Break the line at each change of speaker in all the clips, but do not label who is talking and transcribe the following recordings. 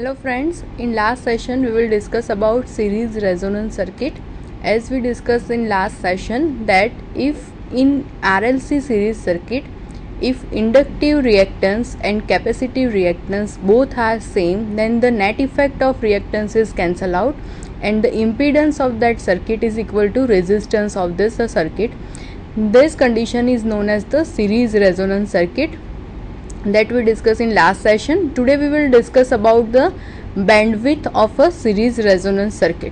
Hello friends, in last session we will discuss about series resonance circuit. As we discussed in last session that if in RLC series circuit, if inductive reactance and capacitive reactance both are same, then the net effect of reactance is cancel out and the impedance of that circuit is equal to resistance of this circuit. This condition is known as the series resonance circuit that we discussed in last session. Today we will discuss about the bandwidth of a series resonance circuit.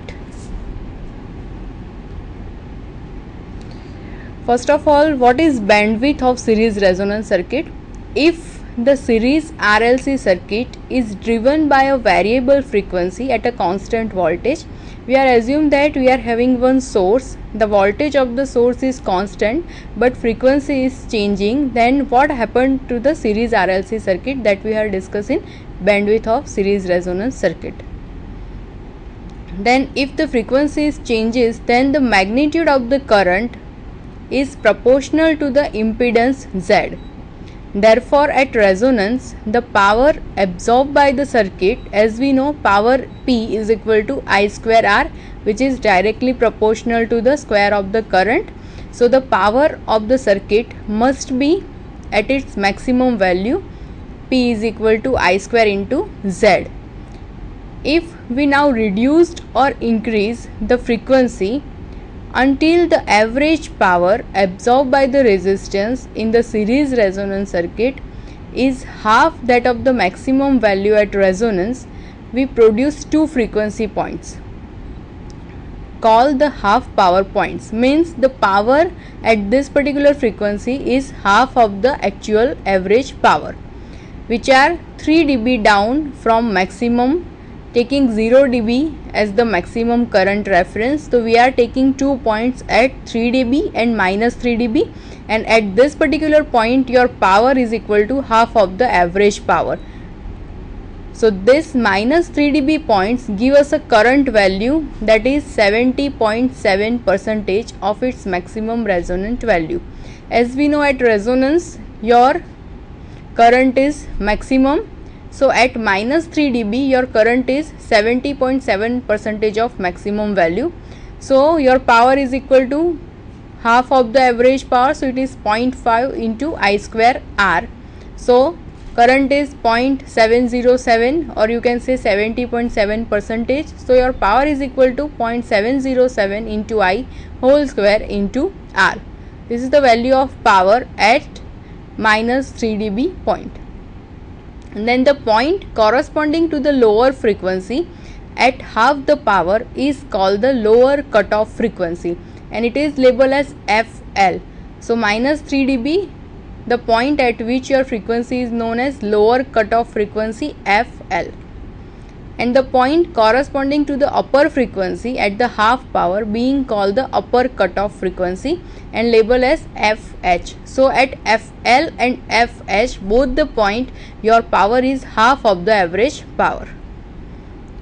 First of all, what is bandwidth of series resonance circuit? If the series RLC circuit is driven by a variable frequency at a constant voltage, we are assumed that we are having one source, the voltage of the source is constant but frequency is changing, then what happened to the series RLC circuit, that we are discussing bandwidth of series resonance circuit. Then if the frequency changes, then the magnitude of the current is proportional to the impedance Z. Therefore, at resonance, the power absorbed by the circuit, as we know, power P is equal to I square R, which is directly proportional to the square of the current. So, the power of the circuit must be at its maximum value, P is equal to I square into Z. If we now reduced or increase the frequency until the average power absorbed by the resistance in the series resonance circuit is half that of the maximum value at resonance, we produce two frequency points called the half power points. Means the power at this particular frequency is half of the actual average power, which are 3 dB down from maximum, taking 0 dB as the maximum current reference. So we are taking 2 points at 3 dB and minus 3 dB, and at this particular point your power is equal to half of the average power. So this minus 3 dB points give us a current value that is 70.7% of its maximum resonant value. As we know, at resonance your current is maximum. So at minus 3 dB your current is 70.7% of maximum value. So your power is equal to half of the average power, so it is 0.5 into I square R. So current is 0.707, or you can say 70.7%. So your power is equal to 0.707 into I whole square into R. This is the value of power at minus 3 dB point. And then the point corresponding to the lower frequency at half the power is called the lower cutoff frequency, and it is labeled as FL. So minus 3 dB, the point at which your frequency is known as lower cutoff frequency, FL. And the point corresponding to the upper frequency at the half power being called the upper cutoff frequency and labeled as FH. So at FL and FH, both the point your power is half of the average power,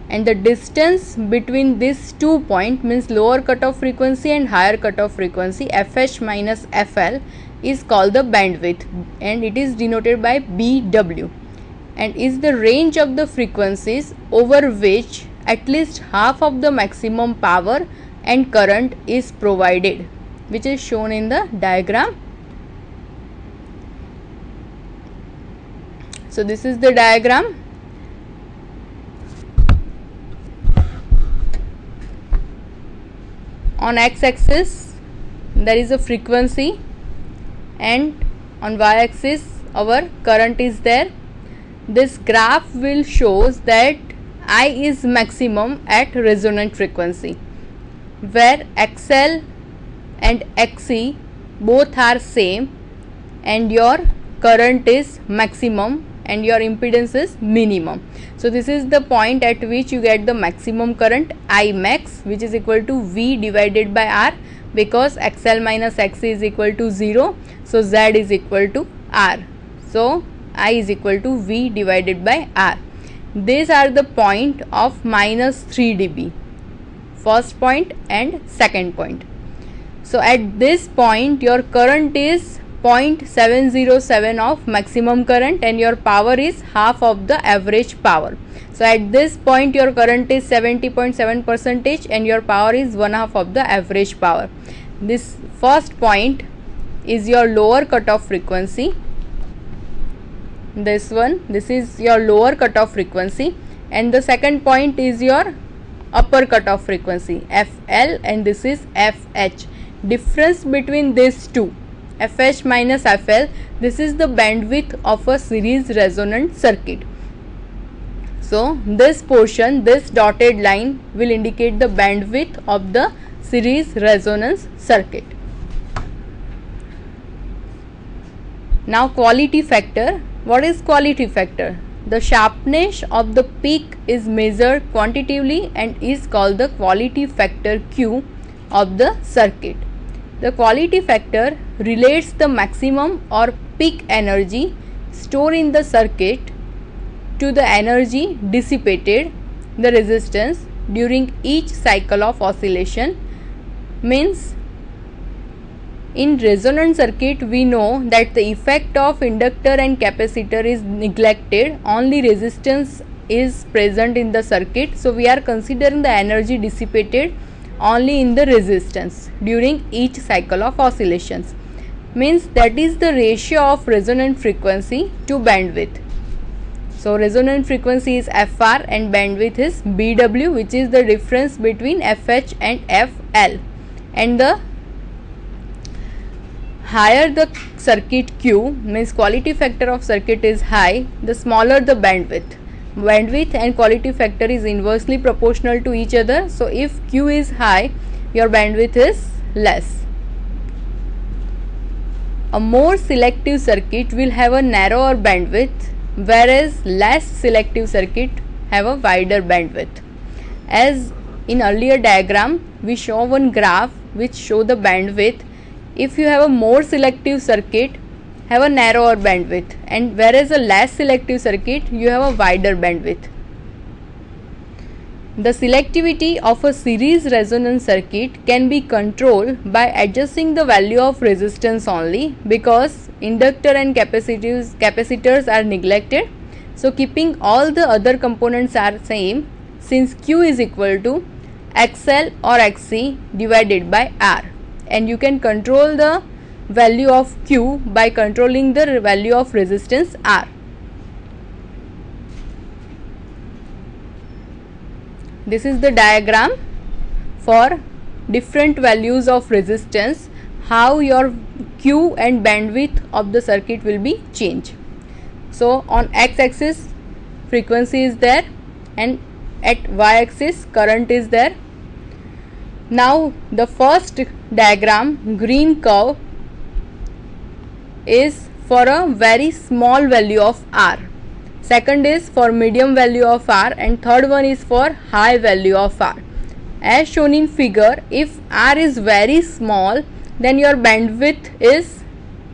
and the distance between these 2 points, means lower cutoff frequency and higher cutoff frequency, FH minus FL, is called the bandwidth, and it is denoted by BW, and is the range of the frequencies over which at least half of the maximum power and current is provided, which is shown in the diagram. So this is the diagram. On x-axis there is a frequency, and on y-axis our current is there. This graph will shows that I is maximum at resonant frequency, where XL and XC both are same, and your current is maximum and your impedance is minimum. So this is the point at which you get the maximum current, I max, which is equal to V divided by R, because XL minus XC is equal to 0. So Z is equal to R. So I is equal to V divided by R. These are the point of minus 3 dB, first point and second point. So at this point your current is 0.707 of maximum current and your power is half of the average power. So at this point your current is 70.7% and your power is 1/2 of the average power. This first point is your lower cutoff frequency. This is your lower cutoff frequency, and the second point is your upper cutoff frequency FL, and this is FH. Difference between these two, FH minus FL, this is the bandwidth of a series resonant circuit. So this portion, this dotted line will indicate the bandwidth of the series resonance circuit. Now quality factor. What is quality factor? The sharpness of the peak is measured quantitatively and is called the quality factor Q of the circuit. The quality factor relates the maximum or peak energy stored in the circuit to the energy dissipated, the resistance, during each cycle of oscillation. Means in resonant circuit we know that the effect of inductor and capacitor is neglected, only resistance is present in the circuit. So we are considering the energy dissipated only in the resistance during each cycle of oscillations. Means that is the ratio of resonant frequency to bandwidth. So resonant frequency is FR and bandwidth is BW, which is the difference between FH and FL. And the higher the circuit Q, means quality factor of circuit is high, the smaller the bandwidth. Bandwidth and quality factor is inversely proportional to each other. So if Q is high, your bandwidth is less. A more selective circuit will have a narrower bandwidth, whereas less selective circuit have a wider bandwidth. As in earlier diagram, we show one graph which show the bandwidth. If you have a more selective circuit, have a narrower bandwidth, and whereas a less selective circuit, you have a wider bandwidth. The selectivity of a series resonance circuit can be controlled by adjusting the value of resistance only, because inductor and capacitors are neglected. So keeping all the other components are same, since Q is equal to XL or XC divided by R, and you can control the value of Q by controlling the value of resistance R. This is the diagram for different values of resistance, how your Q and bandwidth of the circuit will be changed. So on x-axis frequency is there, and at y-axis current is there. Now the first diagram, green curve, is for a very small value of R, second is for medium value of R, and third one is for high value of R. As shown in figure, if R is very small, then your bandwidth is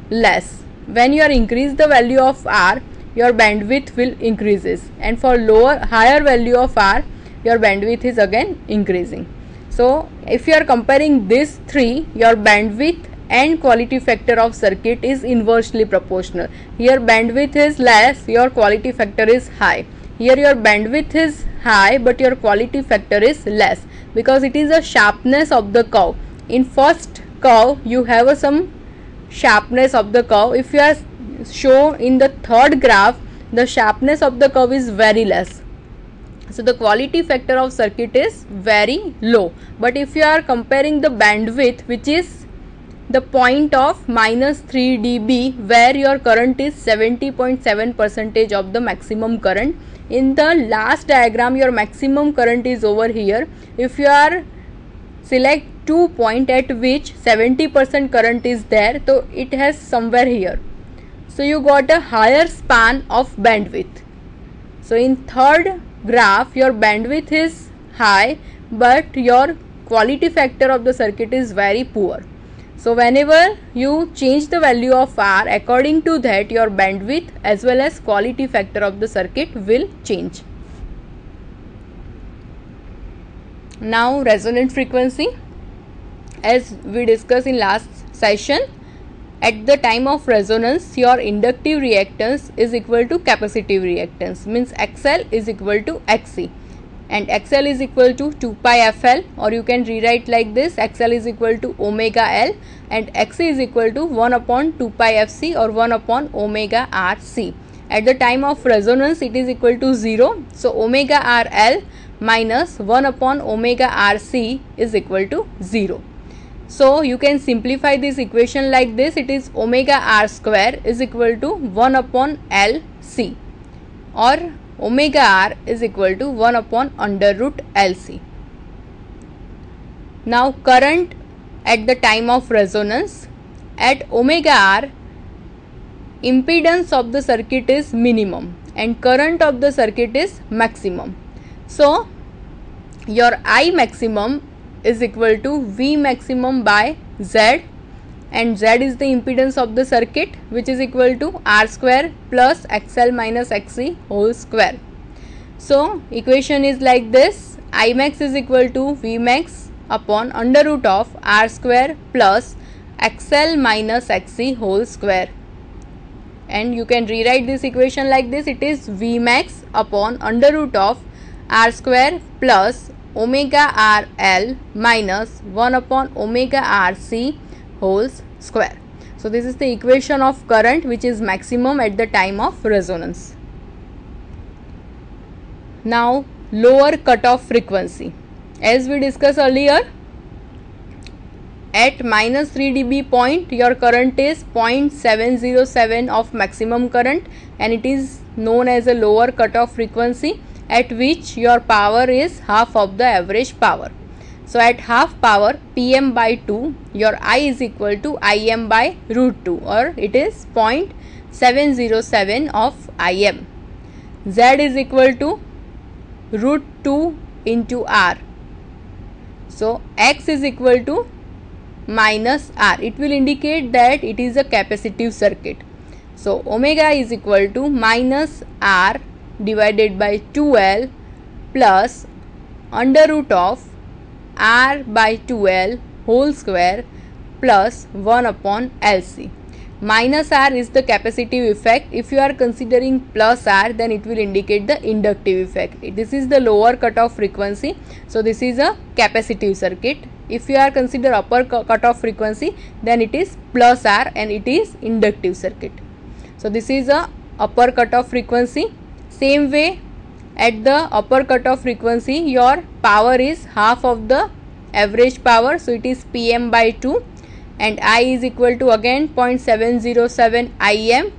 less. When you are increase the value of R, your bandwidth will increases, and for higher value of R, your bandwidth is again increasing. So if you are comparing these three, your bandwidth and quality factor of circuit is inversely proportional. Here bandwidth is less, your quality factor is high. Here your bandwidth is high but your quality factor is less, because it is a sharpness of the curve. In first curve you have some sharpness of the curve. If you are shown in the third graph, the sharpness of the curve is very less. So the quality factor of circuit is very low. But if you are comparing the bandwidth, which is the point of -3 dB, where your current is 70.7% of the maximum current. In the last diagram, your maximum current is over here. If you are select 2 point at which 70% current is there, so it has somewhere here. So you got a higher span of bandwidth. So in third graph, your bandwidth is high but your quality factor of the circuit is very poor. So whenever you change the value of R, according to that your bandwidth as well as quality factor of the circuit will change. Now resonant frequency, as we discussed in last session, at the time of resonance your inductive reactance is equal to capacitive reactance, means XL is equal to XC, and XL is equal to 2 pi FL, or you can rewrite like this: XL is equal to omega L and XC is equal to 1 upon 2 pi FC or 1 upon omega RC. At the time of resonance it is equal to 0, so omega RL minus 1 upon omega RC is equal to 0. So you can simplify this equation like this: it is omega R square is equal to 1 upon LC, or omega R is equal to 1 upon under root LC. Now current at the time of resonance: at omega R, impedance of the circuit is minimum and current of the circuit is maximum. So your I maximum is equal to V maximum by Z, and Z is the impedance of the circuit, which is equal to R square plus XL minus XC whole square. So equation is like this: I max is equal to V max upon under root of R square plus XL minus XC whole square. And you can rewrite this equation like this: it is V max upon under root of R square plus omega RL minus 1 upon omega RC whole square. So this is the equation of current which is maximum at the time of resonance. Now lower cutoff frequency. As we discussed earlier, at minus 3 dB point your current is 0.707 of maximum current, and it is known as a lower cutoff frequency, at which your power is half of the average power. So at half power, Pm by 2, your I is equal to Im by root 2, or it is 0.707 of Im. Z is equal to root 2 into R. So X is equal to minus R. It will indicate that it is a capacitive circuit. So omega is equal to minus R divided by 2L plus under root of R by 2L whole square plus 1 upon LC. Minus R is the capacitive effect. If you are considering plus R, then it will indicate the inductive effect. This is the lower cutoff frequency. So this is a capacitive circuit. If you are consider upper cutoff frequency, then it is plus R and it is inductive circuit. So this is a upper cutoff frequency. Same way, at the upper cutoff frequency your power is half of the average power, so it is Pm by 2, and I is equal to again 0.707 Im,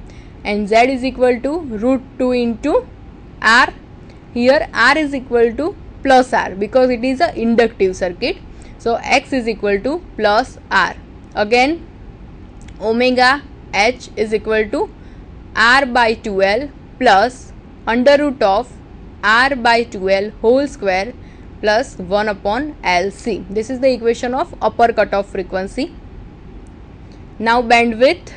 and Z is equal to root 2 into R. Here R is equal to plus R because it is a inductive circuit. So X is equal to plus R. Again omega H is equal to R by 2L plus under root of R by 2L whole square plus 1 upon LC. This is the equation of upper cutoff frequency. Now bandwidth.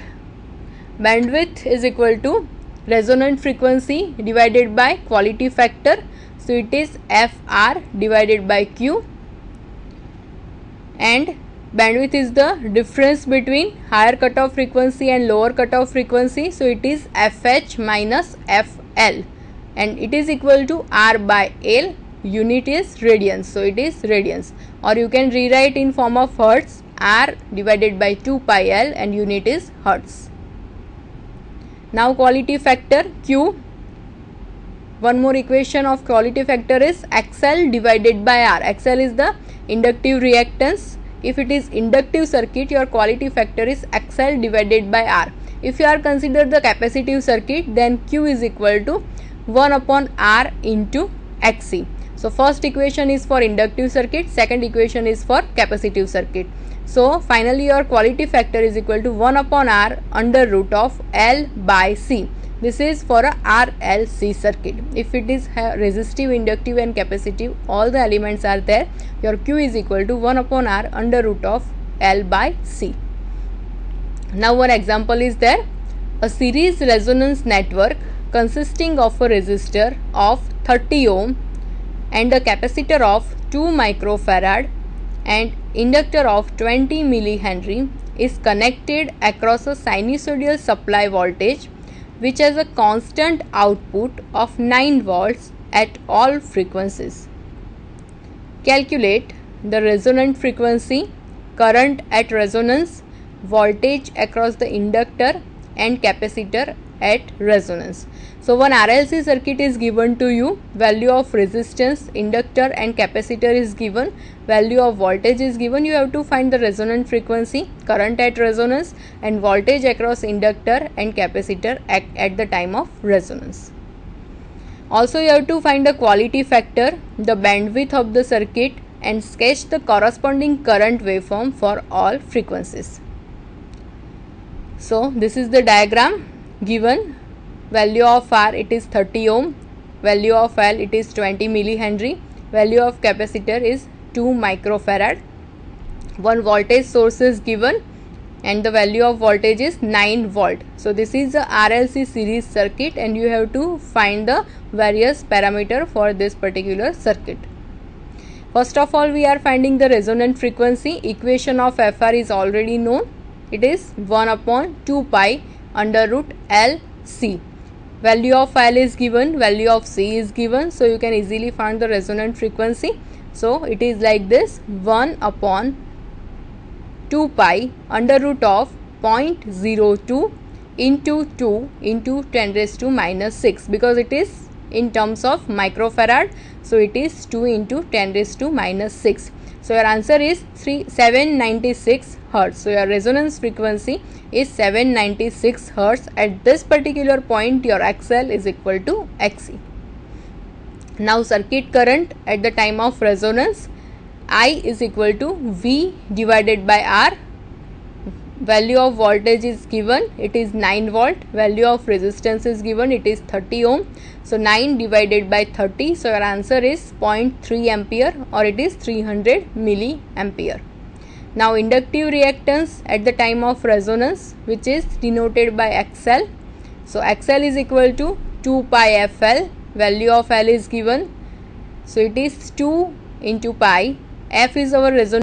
Bandwidth is equal to resonant frequency divided by quality factor. So it is FR divided by Q, and bandwidth is the difference between higher cutoff frequency and lower cutoff frequency. So it is FH minus FL, and it is equal to R by L. Unit is radians, so it is radians, or you can rewrite in form of hertz: R divided by 2 pi L, and unit is hertz. Now quality factor Q. One more equation of quality factor is XL divided by R. XL is the inductive reactance. If it is inductive circuit, your quality factor is XL divided by R. If you are consider the capacitive circuit, then Q is equal to 1 upon R into XC. So first equation is for inductive circuit, second equation is for capacitive circuit. So finally your quality factor is equal to 1 upon R under root of L by C. This is for a RLC circuit. If it is resistive, inductive and capacitive, all the elements are there, your Q is equal to 1 upon R under root of L by C. Now one example is there. A series resonance network consisting of a resistor of 30 ohm and a capacitor of 2 microfarad and inductor of 20 millihenry is connected across a sinusoidal supply voltage which has a constant output of 9 volts at all frequencies. Calculate the resonant frequency, current at resonance, voltage across the inductor and capacitor at resonance. So one RLC circuit is given to you, value of resistance, inductor and capacitor is given, value of voltage is given. You have to find the resonant frequency, current at resonance and voltage across inductor and capacitor at the time of resonance. Also you have to find the quality factor, the bandwidth of the circuit and sketch the corresponding current waveform for all frequencies. So this is the diagram given. Value of R it is 30 ohm, value of L it is 20 millihenry, value of capacitor is 2 microfarad. One voltage source is given and the value of voltage is 9 volt. So this is the RLC series circuit and you have to find the various parameter for this particular circuit. First of all, we are finding the resonant frequency. Equation of FR is already known. It is 1 upon 2 pi under root LC. Value of L is given, value of C is given, so you can easily find the resonant frequency. So it is like this, 1 upon 2 pi under root of 0.02 into 2 into 10 raised to minus 6, because it is in terms of microfarad, so it is 2 into 10 raised to minus 6. So your answer is 796 Hertz. So your resonance frequency is 796 Hertz. At this particular point your XL is equal to XC. Now circuit current at the time of resonance, I is equal to V divided by R. Value of voltage is given, it is 9 volt. Value of resistance is given, it is 30 ohm. So 9 divided by 30, so your answer is 0.3 ampere or it is 300 milliampere. Now inductive reactance at the time of resonance, which is denoted by XL. So XL is equal to 2 pi FL. Value of L is given, so it is 2 into pi. F is our resonance